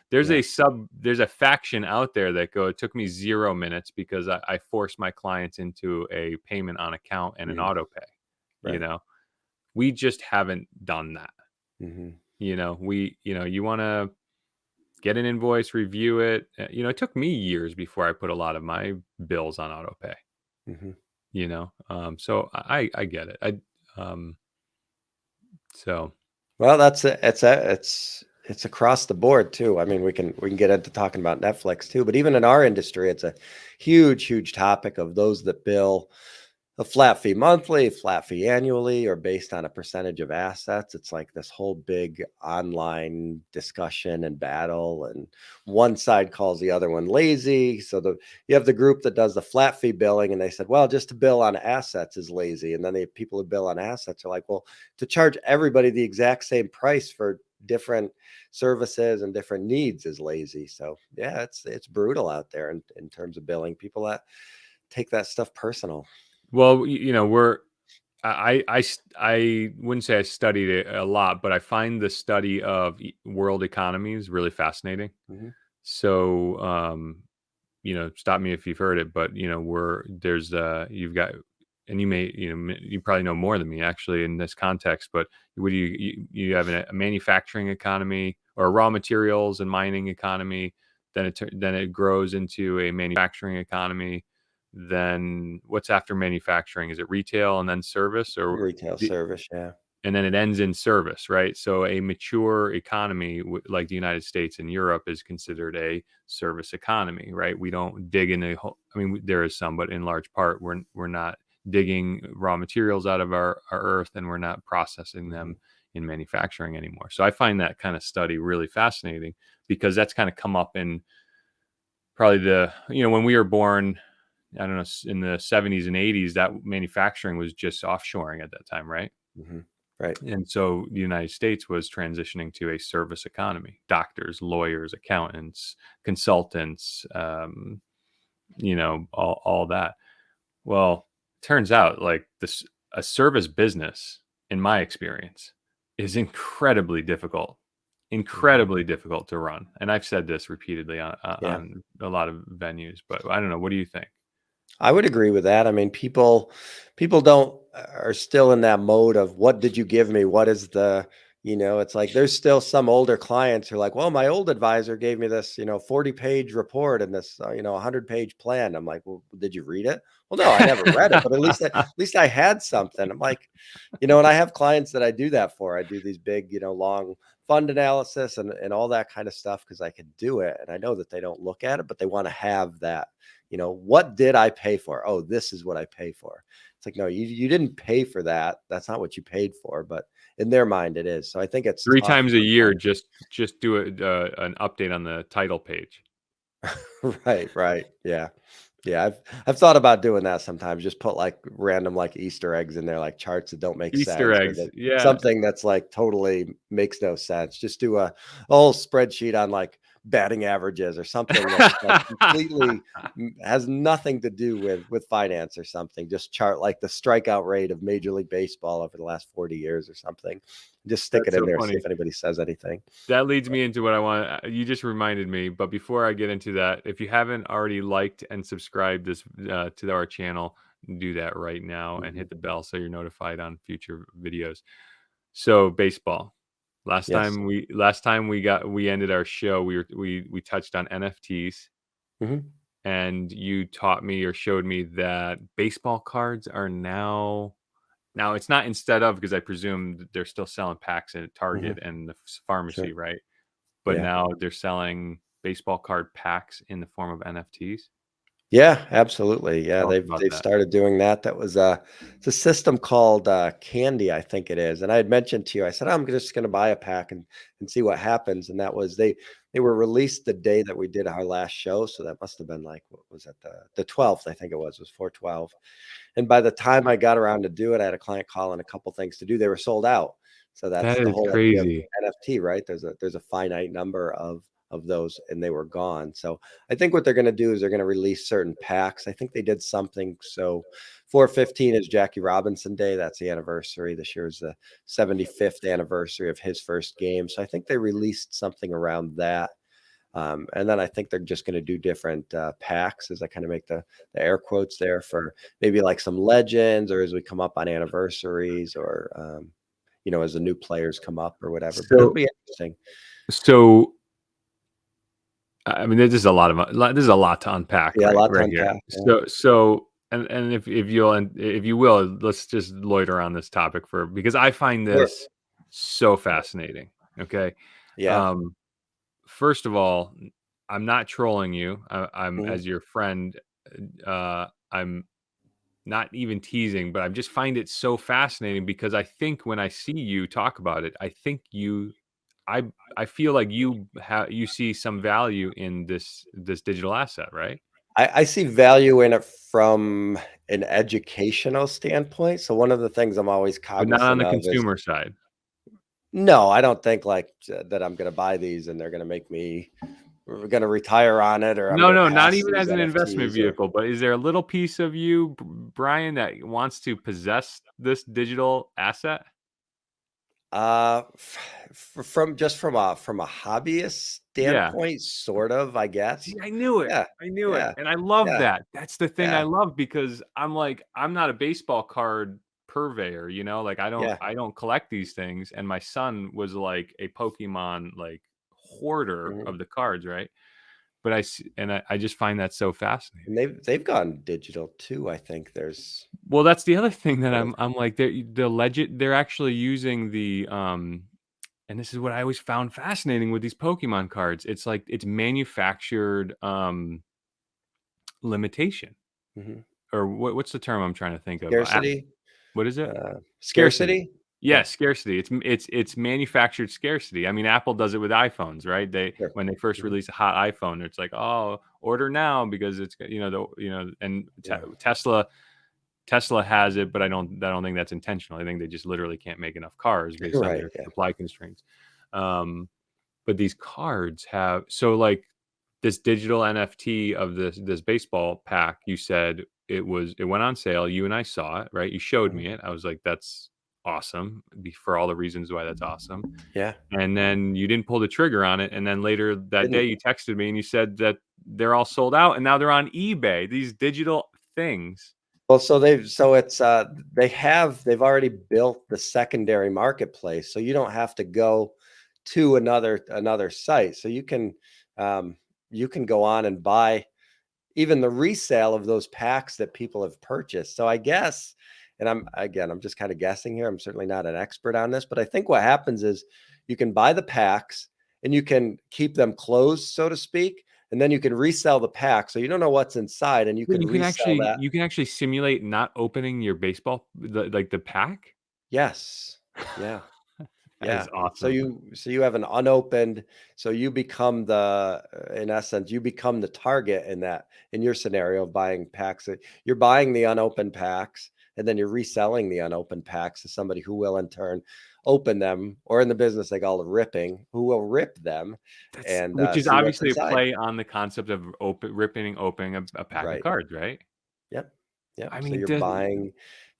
There's Yeah. there's a faction out there that it took me 0 minutes because I forced my clients into a payment on account and an Mm, auto pay. You right. know, we just haven't done that. Hmm. You want to get an invoice, review it. It took me years before I put a lot of my bills on auto pay. Hmm. So I get it. Um, so Well, that's it. It's across the board too. I mean, we can get into talking about Netflix too, but even in our industry, it's a huge, huge topic of those that bill a flat fee monthly, flat fee annually, or based on a percentage of assets. It's like this whole big online discussion and battle, and one side calls the other one lazy. So you have the group that does the flat fee billing, and they said, well, just to bill on assets is lazy. And then the people who bill on assets are like, well, to charge everybody the exact same price for different services and different needs is lazy. So yeah, it's brutal out there in terms of billing. People that take that stuff personal. well, I wouldn't say I studied it a lot, but I find the study of world economies really fascinating. Mhm. So stop me if you've heard it, but you've got, and you probably know more than me actually in this context, but what do you have a manufacturing economy or a raw materials and mining economy, then it grows into a manufacturing economy. Then what's after manufacturing? Is it retail and then service, or Retail service, yeah. and then it ends in service, right? So a mature economy like the United States and Europe is considered a service economy, right? We don't dig in a whole, I mean, there is some, but in large part, we're not digging raw materials out of our earth, and we're not processing Mhm. them in manufacturing anymore. So I find that kind of study really fascinating because that's kind of come up in probably when we were born, I don't know, in the 70s and 80s, that manufacturing was just offshoring at that time, right? Right. And so the United States was transitioning to a service economy: doctors, lawyers, accountants, consultants, all that. Well, turns out like this, a service business, in my experience, is incredibly difficult to run. And I've said this repeatedly Yeah. on a lot of venues, but I don't know. What do you think? I would agree with that. I mean, people don't are still in that mode of what did you give me? What is the, it's like there's still some older clients who are like, well, my old advisor gave me this, 40-page report and this, 100-page plan. I'm like, well, did you read it? Well, no, I never read it, but at least I had something. I'm like, and I have clients that I do that for. I do these big, long fund analysis and all that kind of stuff because I can do it. And I know that they don't look at it, but they want to have that. What did I pay for? Oh, this is what I pay for. It's like, no, you didn't pay for that. That's not what you paid for, but in their mind it is. So I think it's Three tough times a for year, clients. just do an update on the title page. Right. Yeah. Yeah. I've thought about doing that sometimes. Just put like random like Easter eggs in there, like charts that don't make Easter sense or eggs, that yeah. something that's like totally makes no sense. Just do a whole spreadsheet on like batting averages or something that's like completely has nothing to do with finance or something. Just chart like the strikeout rate of Major League Baseball over the last 40 years or something. Just stick That's it in so there, see funny. if anybody says anything. That leads me into what I want. You just reminded me, but before I get into that, if you haven't already liked and subscribed this to our channel, do that right now and Mhm. hit the bell so you're notified on future videos. So baseball. Yes. Last time we ended our show, we touched on NFTs, Mhm. and you taught me or showed me that baseball cards are now it's not instead of, because I presume that they're still selling packs at Mhm. Target and the Sure. pharmacy, right? But Yeah. now they're selling baseball card packs in the form of NFTs. Yeah, absolutely. Yeah, Talk they've about they've that. started doing that. That was it's a system called Candy, I think it is. And I had mentioned to you, I said, I'm just going to buy a pack and see what happens. And that was they were released the day that we did our last show. So that must have been like what was it, the 12th, I think it was 4/12. And by the time I got around to do it, I had a client call and a couple things to do. They were sold out. So that's That the is whole idea of crazy. NFT, right? There's a finite number of those and they were gone. So I think what they're going to do is they're going to release certain packs. I think they did something. So 4/15 is Jackie Robinson Day. That's the anniversary. This year is the 75th anniversary of his first game. So I think they released something around that. And then I think they're just going to do different packs as I kind of make the air quotes there for maybe like some legends or as we come up on anniversaries or, as the new players come up or whatever. But it'll So be interesting. so I mean, this is a lot this is a lot to unpack Yeah, a lot to right here. unpack. Yeah. So and if you will, let's just loiter on this topic because I find Sure. this so fascinating. Okay. Yeah. Um, First of all, I'm not trolling you. I'm, Mhm. as your friend. I'm not even teasing, but I just find it so fascinating because I think when I see you talk about it, I think I I feel like you see some value in this digital asset, right? I see value in it from an educational standpoint. So one of the things I'm always But not on cognizant the of is consumer side. no, I don't think like that I'm going to buy these and they're going to make me we're going to retire on it or I'm No, going to no, not pass even these as an investment NFTs or vehicle, but is there a little piece of you, Brian, that wants to possess this digital asset? from just from a hobbyist Yeah. standpoint, sort of, I See, guess. I knew it. Yeah. I knew it. Yeah. And I love Yeah. that. That's the thing I Yeah. love because I'm like, I'm not a baseball card purveyor, like Yeah. I don't collect these things. And my son was like a Pokemon like hoarder Mhm. of the cards, right? But I just find that so fascinating. And they've gone digital too. I think Well, that's the other thing that sort of I'm like they're actually using the and this is what I always found fascinating with these Pokemon cards. It's like it's manufactured limitation. mhm. Or what's the term I'm trying to think of? Scarcity. What is it? Scarcity. Scarcity. Yeah. Yes, scarcity. It's manufactured scarcity. I mean, Apple does it with iPhones, right? They Sure. when they first Mhm. release a hot iPhone, it's like, oh, order now because it's, and Tesla has it, but I don't think that's intentional. I think they just literally can't make enough cars based on Right. their Yeah. supply constraints. But these cards have, so like this digital NFT of this baseball pack, you said it went on sale. You and I saw it, right? You showed me it. I was like, that's awesome, for all the reasons why that's awesome. Yeah. And then you didn't pull the trigger on it. And then later that Didn't. day you texted me and you said that they're all sold out and now they're on eBay, these digital things. Well, they've already built the secondary marketplace, so you don't have to go to another site. So you can go on and buy even the resale of those packs that people have purchased. So I guess, and I'm just kind of guessing here. I'm certainly not an expert on this, but I think what happens is you can buy the packs and you can keep them closed, so to speak, and then you can resell the pack. So you don't know what's inside, and you can resell that. You can actually simulate not opening your baseball, like the pack. Yes. Yeah. That is awesome. So you have an unopened, so you become in essence, you become the target in your scenario of buying packs. You're buying the unopened packs and then you're reselling the unopened packs to somebody who will in turn open them, or in the business they call it ripping, who will rip them and Which is see what's obviously a inside. play on the concept of opening a pack of Right. cards, right? Yep. Yep. I So mean, you're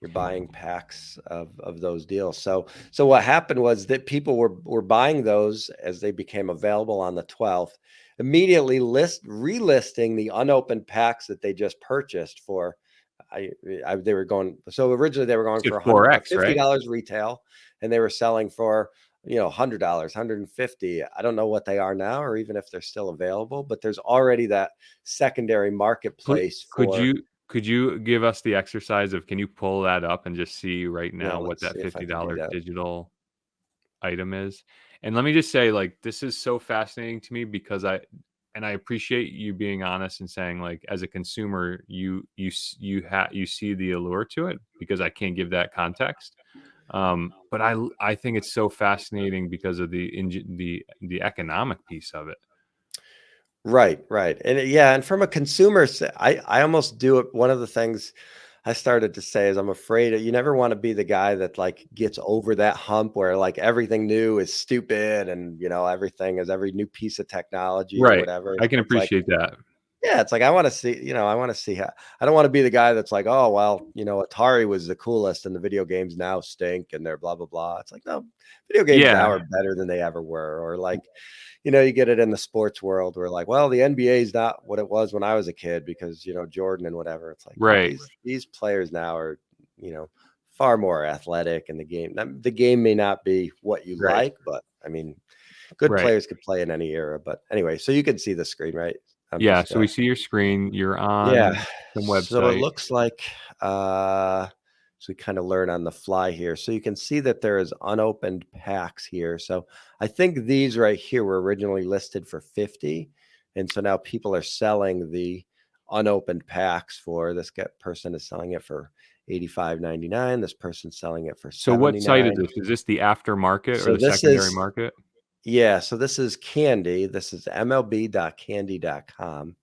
buying packs of those deals. So what happened was that people were buying those as they became available on the 12th, immediately relisting the unopened packs that they just purchased for. They were going, so originally they were going for $4X, right? $50 retail, and they were selling for $100, $150. I don't know what they are now, or even if they're still available. But there's already that secondary marketplace Could you give us the exercise of, can you pull that up and just see right now what let's that see if I can do $50 that. digital item is? And let me just say, like, this is so fascinating to me because I appreciate you being honest and saying, like, as a consumer, you see the allure to it, because I can't give that context. But I think it's so fascinating because of the economic piece of it. Right. And from a consumer, I almost do it. One of the things I started to say is I'm afraid you never want to be the guy that like gets over that hump where like everything new is stupid and every new piece of technology or Right. whatever. I can It's like, appreciate that. yeah, it's like I want to see how. I don't want to be the guy that's like, oh well, Atari was the coolest and the video games now stink and they're blah blah blah. It's like, no, video games now are better than they ever were. Or like, you get it in the sports world where like, well, the NBA is not what it was when I was a kid because Jordan and whatever. It's like, right. These players now are far more athletic, and the game may not be what you like, but I mean, good players could play in any era. But anyway, so you can see the screen, right? So we see your screen. You're on some website. So it looks like so we kind of learn on the fly here. So you can see that there is unopened packs here. So I think these right here were originally listed for 50. And so now people are selling the unopened packs for person is selling it for $85.99. This person's selling it for $79. So what site is this? Is this the aftermarket or the secondary market? Yeah, so this is Candy. This is mlb.candy.com.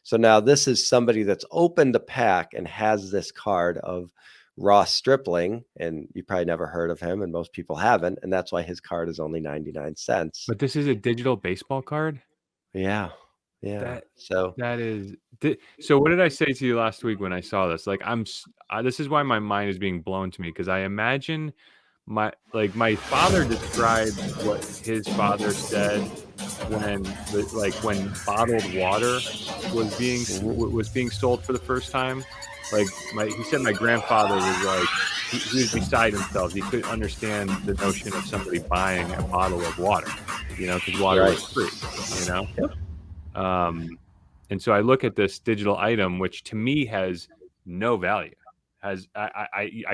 So now this is somebody that's opened the pack and has this card of Ross Stripling, and you probably never heard of him, and most people haven't, and that's why his card is only 99 cents. But this is a digital baseball card? Yeah. So what did I say to you last week when I saw this? Like, this is why my mind is being blown to me, because I imagine my father described what his father said when bottled water was being sold for the first time. Like he said, my grandfather was like, he was beside himself. He couldn't understand the notion of somebody buying a bottle of water, because water was free, Yep. And so I look at this digital item, which to me has no value. I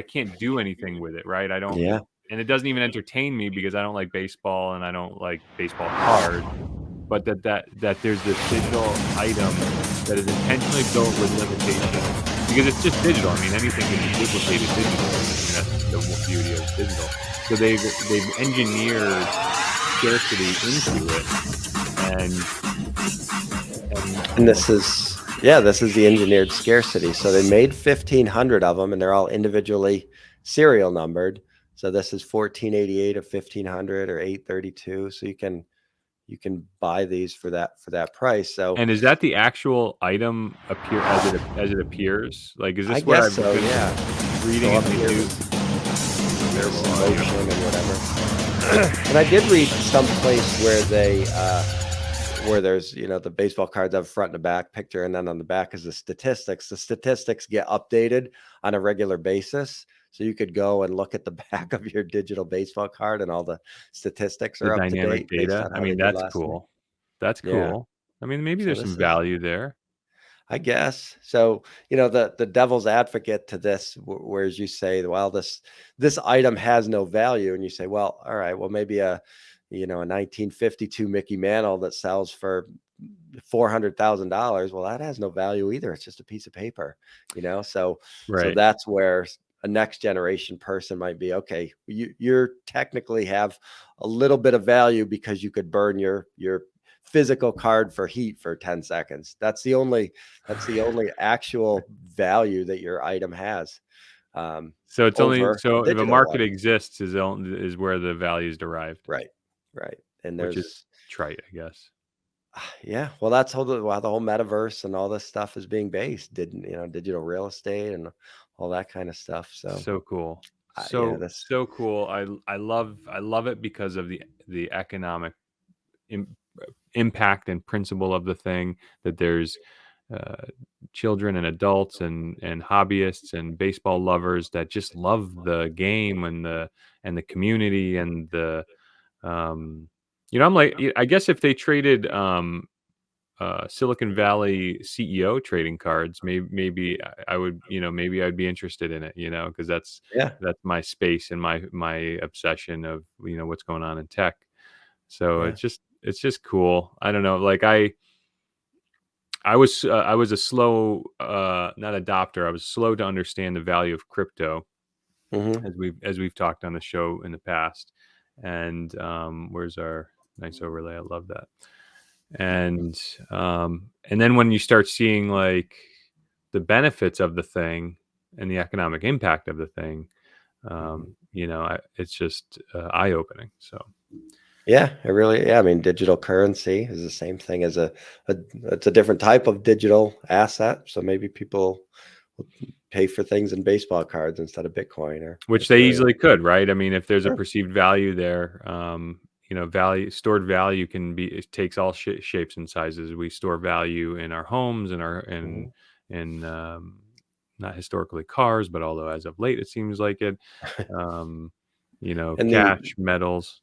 can't do anything with it, right? I don't. Yeah. And it doesn't even entertain me because I don't like baseball and I don't like baseball cards. But that there's this digital item that is intentionally built with limitations, because it's just digital. I mean, anything can be duplicated digitally. I mean, that's the beauty of digital. So they've engineered scarcity into it, and And this is, yeah, this is the engineered scarcity. So they made 1,500 of them, and they're all individually serial numbered. So this is 1488 of 1,500 or 832. So you can buy these for that price. So And is that the actual item appear as it appears? Like, is I this what guess I've so. been Yeah. reading So in up the here, news? there's Terrible some audio. motion and whatever. And I did read someplace where they where there's, you know, the baseball cards have front and a back picture, and then on the back is the statistics. The statistics get updated on a regular basis. So you could go and look at the back of your digital baseball card, and all the statistics The are up to dynamic date based data. on I how they mean, did that's last year. cool. That's Yeah. cool. I mean, maybe So there's this some is, value there. I guess. So, you know, the devil's advocate to this, whereas you say, well, this item has no value, and you say, well, all right, well, maybe you know, a 1952 Mickey Mantle that sells for $400,000. Well, that has no value either. It's just a piece of paper, you know. So Right. that's where a next generation person might be, okay, you're technically have a little bit of value because you could burn your physical card for heat for 10 seconds. That's the only actual value that your item has, So it's only over a so if a digital market one. exists is where the value is derived, Right. Right. And which is there's, trite, I guess. yeah, well, that's why the whole metaverse and all this stuff is being based, you know, digital real estate and all that kind of stuff. So, So cool. yeah, So this, so cool. I love it because of the economic im- impact and principle of the thing, that there's uh, children and adults and hobbyists and baseball lovers that just love the game and the community and the um I'm like, I guess if they traded Silicon Valley CEO trading cards, maybe I would, maybe I'd be interested in it, because yeah, that's my space and my obsession of, what's going on in tech. So yeah. it's just cool. I don't know. Like I was a slow not adopter. I was slow to understand the value of crypto, Hmm. as we've talked on the show in the past. And where's our nice overlay? I love that. And then when you start seeing like the benefits of the thing and the economic impact of the thing, Hmm. it's just eye opening. So Yeah, it really, yeah. I mean, digital currency is the same thing as it's a different type of digital asset. So maybe people will pay for things in baseball cards instead of Bitcoin or which they Ethereum. easily could, right? I mean, if there's a Sure. perceived value there, stored value it takes all shapes and sizes. We store value in our homes and our Mhm. in not historically cars, but although as of late it seems like it, um, And cash, metals.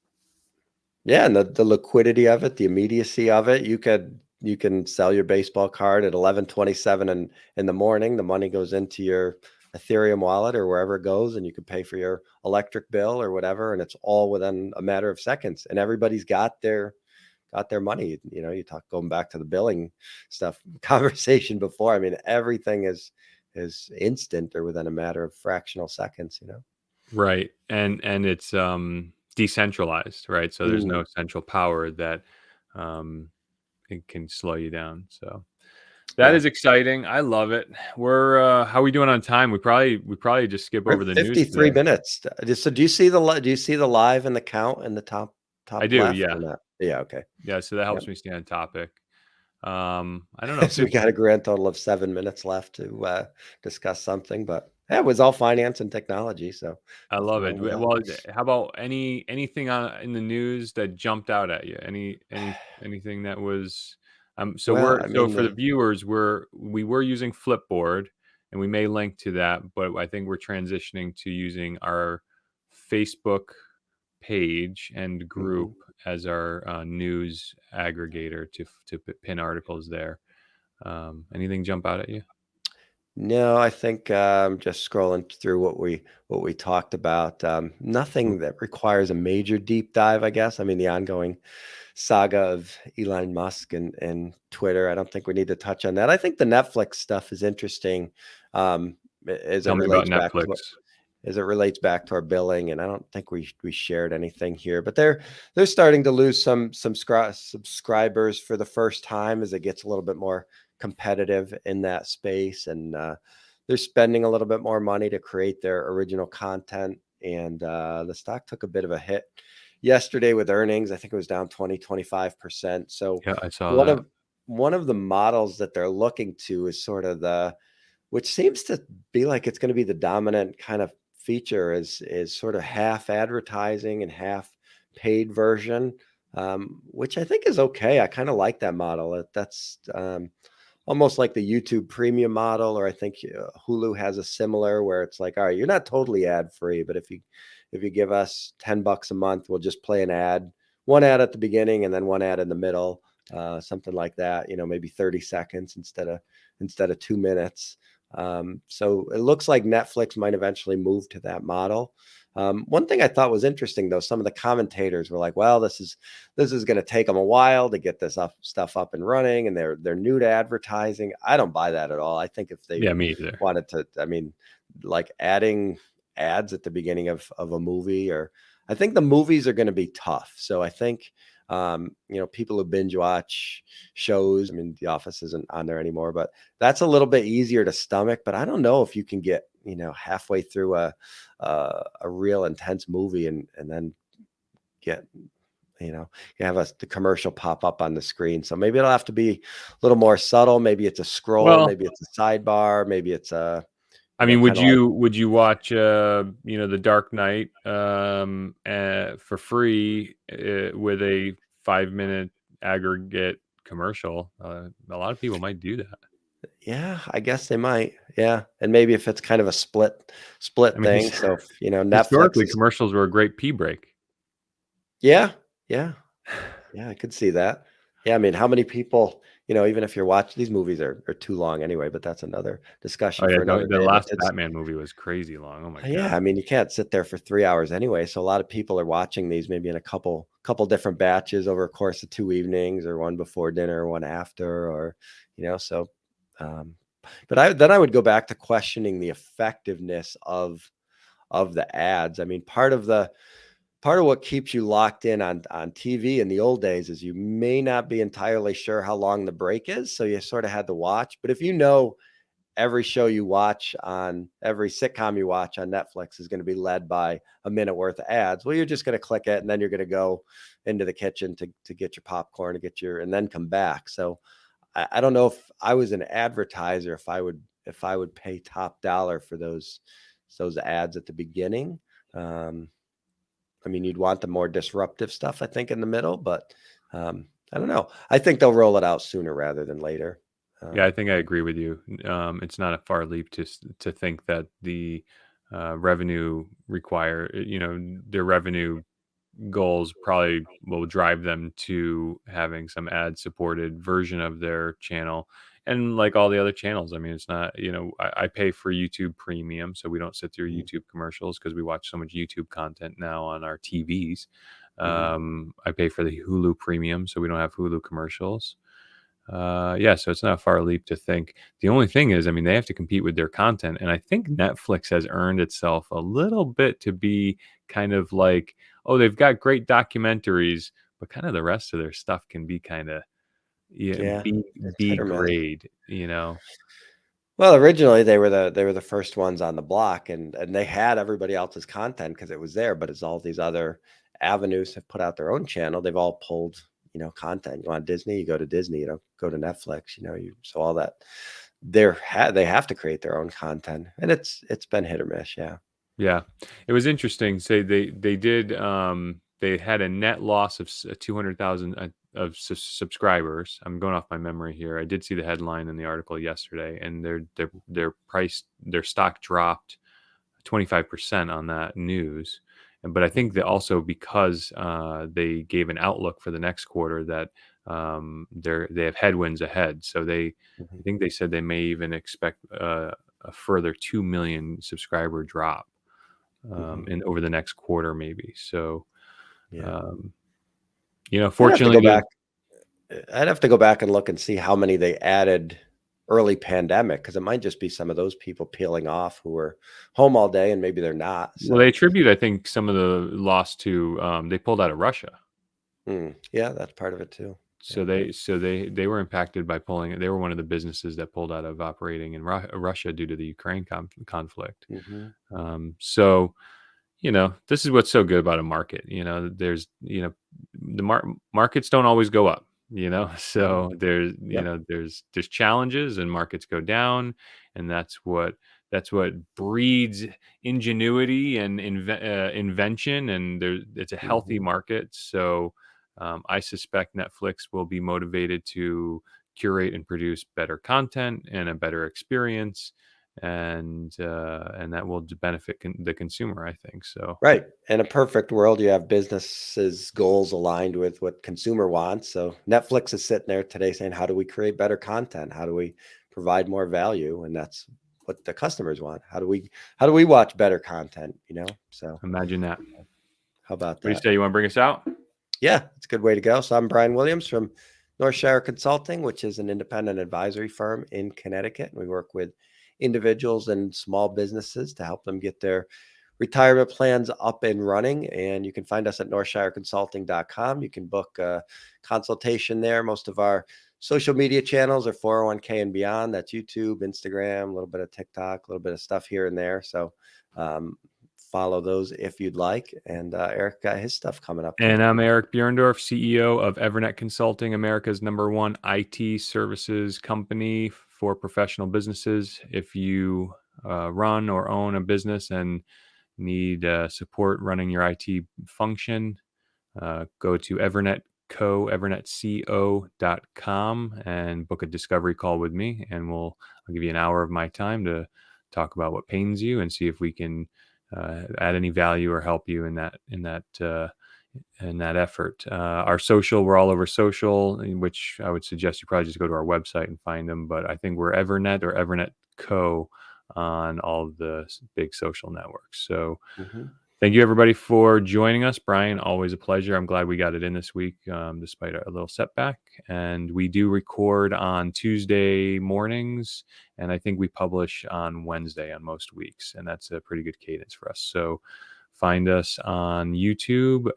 yeah, and the liquidity of it, the immediacy of it, you can sell your baseball card at 11:27 in the morning. The money goes into your Ethereum wallet or wherever it goes, and you can pay for your electric bill or whatever, and it's all within a matter of seconds. And everybody's got their money. You know, you talk going back to the billing stuff conversation before. I mean, everything is instant or within a matter of fractional seconds, you know. Right. And it's decentralized, right? So there's no Mm, central power that um it can slow you down. So that yeah. is exciting. I love it. We're how are we doing on time? We probably just skip We're over at the news 53 today. minutes. So do you see do you see the live and the count in the I top do, left yeah. or not? Yeah, okay. Yeah, so that Yep. helps me stay on topic. I don't know, So we got a grand total of 7 minutes left to discuss something, but yeah, it was all finance and technology, so I nothing love it. wrong with that. Well, how about anything on in the news that jumped out at you? Anything that was Well, I so mean, for the viewers, we were using Flipboard, and we may link to that, but I think we're transitioning to using our Facebook page and group mhm. as our news aggregator to pin articles there. Anything jump out at you? No, I think just scrolling through what we talked about. Nothing that requires a major deep dive, I guess. I mean, the ongoing saga of Elon Musk and Twitter. I don't think we need to touch on that. I think the Netflix stuff is interesting, as it Tell me about relates back to what Netflix. as it relates back to our billing. And I don't think we shared anything here, but they're starting to lose some subscribers for the first time as it gets a little bit more competitive in that space. And they're spending a little bit more money to create their original content. And the stock took a bit of a hit yesterday with earnings. I think it was down 25%. So Yeah, I saw that. One of the models that they're looking to is sort of which seems to be like it's going to be the dominant kind of feature is sort of half advertising and half paid version, which I think is okay. I kind of like that model. That's almost like the YouTube premium model, or I think Hulu has a similar where it's like, all right, you're not totally ad free, but if you give us $10 a month, we'll just play one ad at the beginning and then one ad in the middle, something like that. Maybe 30 seconds instead of 2 minutes. So it looks like Netflix might eventually move to that model. One thing I thought was interesting, though, some of the commentators were like, well, this is going to take them a while to get this stuff up and running, and they're new to advertising. I don't buy that at all. I think if they me either. wanted to, I mean, like adding ads at the beginning of a movie, or I think the movies are going to be tough. So I think people who binge watch shows, I mean, The Office isn't on there anymore, but that's a little bit easier to stomach. But I don't know if you can get, halfway through a real intense movie and then get, you have the commercial pop up on the screen. So maybe it'll have to be a little more subtle. Maybe it's a scroll, maybe it's a sidebar, maybe it's I mean, would you watch The Dark Knight for free with a 5-minute aggregate commercial? A lot of people might do that. Yeah, I guess they might. Yeah, and maybe if it's kind of a split thing. So Netflix historically, commercials were a great pee break. Yeah, I could see that. Yeah, I mean, how many people? Even if you're watching, these movies are too long anyway, but that's another discussion for another day. The last Batman movie was crazy long. Oh my god. Yeah, I mean, you can't sit there for 3 hours anyway. So a lot of people are watching these maybe in a couple different batches over a course of 2 evenings, or one before dinner, one after, or so. But I would go back to questioning the effectiveness of the ads. I mean, part of what keeps you locked in on TV in the old days is you may not be entirely sure how long the break is. So you sort of had to watch. But if every show you watch every sitcom you watch on Netflix is going to be led by a minute worth of ads, well, you're just going to click it and then you're going to go into the kitchen to get your popcorn, and then come back. So I don't know if I was an advertiser, if I would pay top dollar for those ads at the beginning. I mean, you'd want the more disruptive stuff, I think, in the middle, but I don't know. I think they'll roll it out sooner rather than later. Yeah, I think I agree with you. It's not a far leap to think that the revenue their revenue goals probably will drive them to having some ad supported version of their channel. And like all the other channels, I mean, it's not, I pay for YouTube Premium, so we don't sit through YouTube commercials because we watch so much YouTube content now on our TVs. I pay for the Hulu Premium, so we don't have Hulu commercials. So it's not a far leap to think. The only thing is, I mean, they have to compete with their content. And I think Netflix has earned itself a little bit to be kind of like, oh, they've got great documentaries, but kind of the rest of their stuff can be kind of B grade, Well, originally they were the first ones on the block, and they had everybody else's content because it was there. But as all these other avenues have put out their own channel, they've all pulled content. You want Disney, you go to Disney. You don't go to Netflix. So all that they have to create their own content, and it's been hit or miss. Yeah, it was interesting. Say they did. They had a net loss of 200,000 of subscribers. I'm going off my memory here. I did see the headline in the article yesterday, and their stock dropped 25% on that news. But I think that also because they gave an outlook for the next quarter that they have headwinds ahead. So I think they said they may even expect a further 2 million subscriber drop in over the next quarter, maybe. So, fortunately, I'd have to go back and look and see how many they added early pandemic, because it might just be some of those people peeling off who were home all day and maybe they're not. Well, they attribute, I think, some of the loss to they pulled out of Russia. Yeah, that's part of it too. So they were impacted by pulling. They were one of the businesses that pulled out of operating in Russia due to the Ukraine conflict. So, this is what's so good about a market. There's, the markets don't always go up. So there's, there's challenges and markets go down, and that's what breeds ingenuity and invention, and it's a healthy market. So I suspect Netflix will be motivated to curate and produce better content and a better experience, and that will benefit the consumer, I think. So Right. In a perfect world, you have businesses' goals aligned with what consumer wants. So Netflix is sitting there today saying, how do we create better content? How do we provide more value? And that's what the customers want. How do we watch better content? So imagine that. how about What do you that? say? You want to bring us out? Yeah, it's a good way to go. So I'm Brian Williams from Northshire Consulting, which is an independent advisory firm in Connecticut. And we work with individuals and small businesses to help them get their retirement plans up and running. And you can find us at northshireconsulting.com. You can book a consultation there. Most of our social media channels are 401k and beyond. That's YouTube, Instagram, a little bit of TikTok, a little bit of stuff here and there. So follow those if you'd like. And Eric got his stuff coming up. And I'm Eric Buhrendorf, CEO of EVERNET Consulting, America's #1 IT services company for professional businesses. If you run or own a business and need support running your IT function, go to evernetco.com and book a discovery call with me, and I'll give you an hour of my time to talk about what pains you and see if we can add any value or help you in that effort. Our social, we're all over social, which I would suggest you probably just go to our website and find them. But I think we're EVERNET or EVERNET Co on all of the big social networks. So thank you, everybody, for joining us. Brian, always a pleasure. I'm glad we got it in this week, despite a little setback. And we do record on Tuesday mornings, and I think we publish on Wednesday on most weeks. And that's a pretty good cadence for us. So find us on YouTube.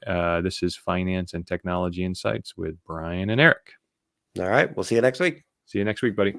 This is Finance and Technology Insights with Brian and Eric. All right. We'll see you next week. See you next week, buddy.